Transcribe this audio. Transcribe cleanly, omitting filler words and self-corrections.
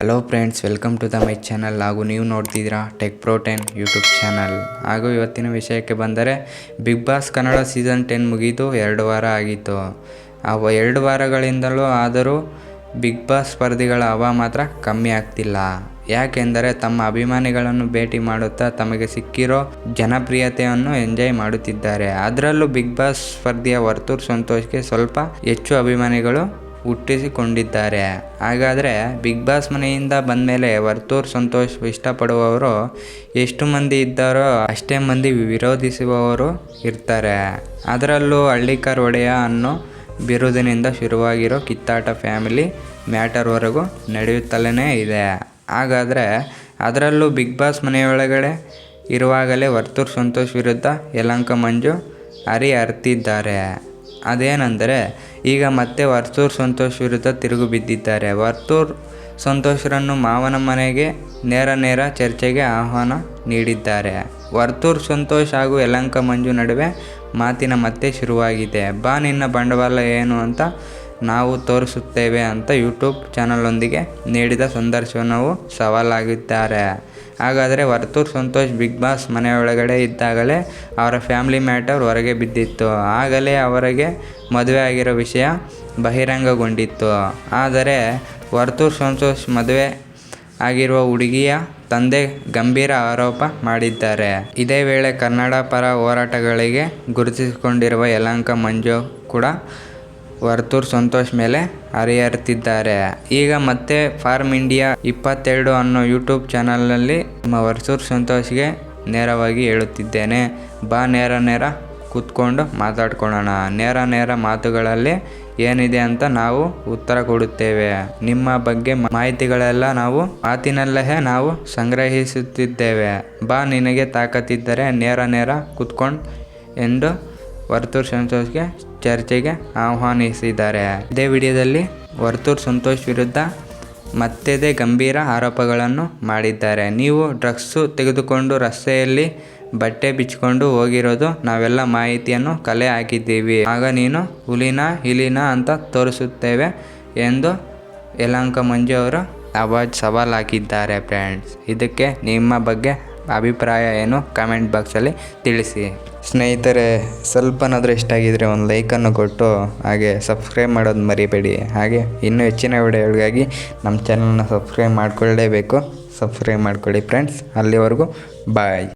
Hello friends, welcome to the my channel. ಹಾಗೂ ನೀವು ನೋಡ್ತಿದ್ದೀರಾ ಟೆಕ್ ಪ್ರೋ 10 ಯೂಟ್ಯೂಬ್ ಚಾನಲ್. ಹಾಗೂ ಇವತ್ತಿನ ವಿಷಯಕ್ಕೆ ಬಂದರೆ, ಬಿಗ್ ಬಾಸ್ ಕನ್ನಡ ಸೀಸನ್ 10 ಮುಗಿದು 2 ವಾರ ಆಗಿತ್ತು. ಆ 2 ವಾರಗಳಿಂದಲೂ ಆದರೂ ಬಿಗ್ ಬಾಸ್ ಸ್ಪರ್ಧಿಗಳ ಹವಾ ಮಾತ್ರ ಕಮ್ಮಿ ಆಗ್ತಿಲ್ಲ. ಯಾಕೆಂದರೆ ತಮ್ಮ ಅಭಿಮಾನಿಗಳನ್ನು ಭೇಟಿ ಮಾಡುತ್ತಾ ತಮಗೆ ಸಿಕ್ಕಿರೋ ಜನಪ್ರಿಯತೆಯನ್ನು ಎಂಜಾಯ್ ಮಾಡುತ್ತಿದ್ದಾರೆ. ಅದರಲ್ಲೂ ಬಿಗ್ ಬಾಸ್ ಸ್ಪರ್ಧಿಯ ವರ್ತೂರ್ ಸಂತೋಷ್ಗೆ ಸ್ವಲ್ಪ ಹೆಚ್ಚು ಅಭಿಮಾನಿಗಳು ಹುಟ್ಟಿಸಿಕೊಂಡಿದ್ದಾರೆ. ಹಾಗಾದರೆ ಬಿಗ್ ಬಾಸ್ ಮನೆಯಿಂದ ಬಂದಮೇಲೆ ವರ್ತೂರ್ ಸಂತೋಷ್ ಇಷ್ಟಪಡುವವರು ಎಷ್ಟು ಮಂದಿ ಇದ್ದಾರೋ ಅಷ್ಟೇ ಮಂದಿ ವಿರೋಧಿಸುವವರು ಇರ್ತಾರೆ. ಅದರಲ್ಲೂ ಹಳ್ಳಿಕಾರ್ ಒಡೆಯ ಅನ್ನೋ ಬಿರುದಿನಿಂದ ಶುರುವಾಗಿರೋ ಕಿತ್ತಾಟ ಫ್ಯಾಮಿಲಿ ಮ್ಯಾಟರ್ವರೆಗೂ ನಡೆಯುತ್ತಲೇ ಇದೆ. ಹಾಗಾದರೆ ಅದರಲ್ಲೂ ಬಿಗ್ ಬಾಸ್ ಮನೆಯೊಳಗಡೆ ಇರುವಾಗಲೇ ವರ್ತೂರ್ ಸಂತೋಷ್ ವಿರುದ್ಧ ಯಲಹಂಕ ಮಂಜು ಹರಿಹಾಯ್ತಿದ್ದಾರೆ. ಅದೇನೆಂದರೆ, ಈಗ ಮತ್ತೆ ವರ್ತೂರ್ ಸಂತೋಷ್ ವಿರುದ್ಧ ತಿರುಗಿ ಬಿದ್ದಿದ್ದಾರೆ. ವರ್ತೂರ್ ಸಂತೋಷ್ರನ್ನು ಮಾವನ ಮನೆಗೆ ನೇರ ಚರ್ಚೆಗೆ ಆಹ್ವಾನ ನೀಡಿದ್ದಾರೆ. ವರ್ತೂರ್ ಸಂತೋಷ್ ಹಾಗೂ ಯಲಹಂಕ ಮಂಜು ನಡುವೆ ಮಾತಿನ ಮತ್ತೆ ಶುರುವಾಗಿದೆ. ಬಾ ನಿನ್ನ ಬಂಡವಾಳ ಏನು ಅಂತ ನಾವು ತೋರಿಸುತ್ತೇವೆ ಅಂತ ಯೂಟ್ಯೂಬ್ ಚಾನಲೊಂದಿಗೆ ನೀಡಿದ ಸಂದರ್ಶನವು ಸವಾಲಾಗಿದ್ದಾರೆ. ಹಾಗಾದರೆ ವರ್ತೂರ್ ಸಂತೋಷ್ ಬಿಗ್ ಬಾಸ್ ಮನೆಯೊಳಗಡೆ ಇದ್ದಾಗಲೇ ಅವರ ಫ್ಯಾಮಿಲಿ ಮ್ಯಾಟರ್ ಹೊರಗೆ ಬಿದ್ದಿತ್ತು. ಆಗಲೇ ಅವರಿಗೆ ಮದುವೆ ಆಗಿರೋ ವಿಷಯ ಬಹಿರಂಗಗೊಂಡಿತ್ತು. ಆದರೆ ವರ್ತೂರ್ ಸಂತೋಷ್ ಮದುವೆ ಆಗಿರುವ ಹುಡುಗಿಯ ತಂದೆ ಗಂಭೀರ ಆರೋಪ ಮಾಡಿದ್ದಾರೆ. ಇದೇ ವೇಳೆ ಕನ್ನಡ ಪರ ಹೋರಾಟಗಳಿಗೆ ಗುರುತಿಸಿಕೊಂಡಿರುವ ಯಲಹಂಕ ಮಂಜು ಕೂಡ ವರ್ತೂರ್ ಸಂತೋಷ್ ಮೇಲೆ ಹರಿಹಾಯ್ತಿದ್ದಾರೆ. ಈಗ ಮತ್ತೆ ಫಾರ್ಮ್ ಇಂಡಿಯಾ 22 ಅನ್ನೋ ಯೂಟ್ಯೂಬ್ ಚಾನಲ್ನಲ್ಲಿ ನಮ್ಮ ವರ್ತೂರ್ ಸಂತೋಷ್ಗೆ ನೇರವಾಗಿ ಹೇಳುತ್ತಿದ್ದೇನೆ, ಬಾ ನೇರ ಕೂತ್ಕೊಂಡು ಮಾತಾಡ್ಕೊಳ್ಳೋಣ. ನೇರ ಮಾತುಗಳಲ್ಲಿ ಏನಿದೆ ಅಂತ ನಾವು ಉತ್ತರ ಕೊಡುತ್ತೇವೆ. ನಿಮ್ಮ ಬಗ್ಗೆ ಮಾಹಿತಿಗಳೆಲ್ಲ ನಾವು ಮಾತಿನಲ್ಲೇ ನಾವು ಸಂಗ್ರಹಿಸುತ್ತಿದ್ದೇವೆ. ಬಾ ನಿನಗೆ ತಾಕತ್ತಿದ್ದರೆ ನೇರ ಕೂತ್ಕೊಂಡು ಎಂದು ವರ್ತೂರ್ ಸಂತೋಷ್ಗೆ ಚರ್ಚೆಗೆ ಆಹ್ವಾನಿಸಿದ್ದಾರೆ. ಇದೇ ವಿಡಿಯೋದಲ್ಲಿ ವರ್ತೂರ್ ಸಂತೋಷ್ ವಿರುದ್ಧ ಮತ್ತದೇ ಗಂಭೀರ ಆರೋಪಗಳನ್ನು ಮಾಡಿದ್ದಾರೆ. ನೀವು ಡ್ರಗ್ಸು ತೆಗೆದುಕೊಂಡು ರಸ್ತೆಯಲ್ಲಿ ಬಟ್ಟೆ ಬಿಚ್ಚಿಕೊಂಡು ಹೋಗಿರೋದು ನಾವೆಲ್ಲ ಮಾಹಿತಿಯನ್ನು ಕಲೆ ಹಾಕಿದ್ದೀವಿ. ಆಗ ನೀನು ಹುಲಿನ ಇಲಿನ ಅಂತ ತೋರಿಸುತ್ತೇವೆ ಎಂದು ಯಲಹಂಕ ಮಂಜು ಅವರು ಸವಾಲು ಹಾಕಿದ್ದಾರೆ. ಫ್ರೆಂಡ್ಸ್, ಇದಕ್ಕೆ ನಿಮ್ಮ ಬಗ್ಗೆ ಅಭಿಪ್ರಾಯ ಏನು ಕಾಮೆಂಟ್ ಬಾಕ್ಸಲ್ಲಿ ತಿಳಿಸಿ. ಸ್ನೇಹಿತರೆ, ಸ್ವಲ್ಪನಾದರೂ ಇಷ್ಟ ಆಗಿದ್ರೆ ಒಂದು ಲೈಕನ್ನು ಕೊಟ್ಟು ಹಾಗೆ ಸಬ್ಸ್ಕ್ರೈಬ್ ಮಾಡೋದು ಮರಿಬೇಡಿ. ಹಾಗೆ ಇನ್ನೂ ಹೆಚ್ಚಿನ ವಿಡಿಯೋಗಳಿಗಾಗಿ ನಮ್ಮ ಚಾನಲ್ನ ಸಬ್ಸ್ಕ್ರೈಬ್ ಮಾಡ್ಕೊಳ್ಳೇಬೇಕು. ಸಬ್ಸ್ಕ್ರೈಬ್ ಮಾಡ್ಕೊಳ್ಳಿ ಫ್ರೆಂಡ್ಸ್. ಅಲ್ಲಿವರೆಗೂ ಬಾಯ್.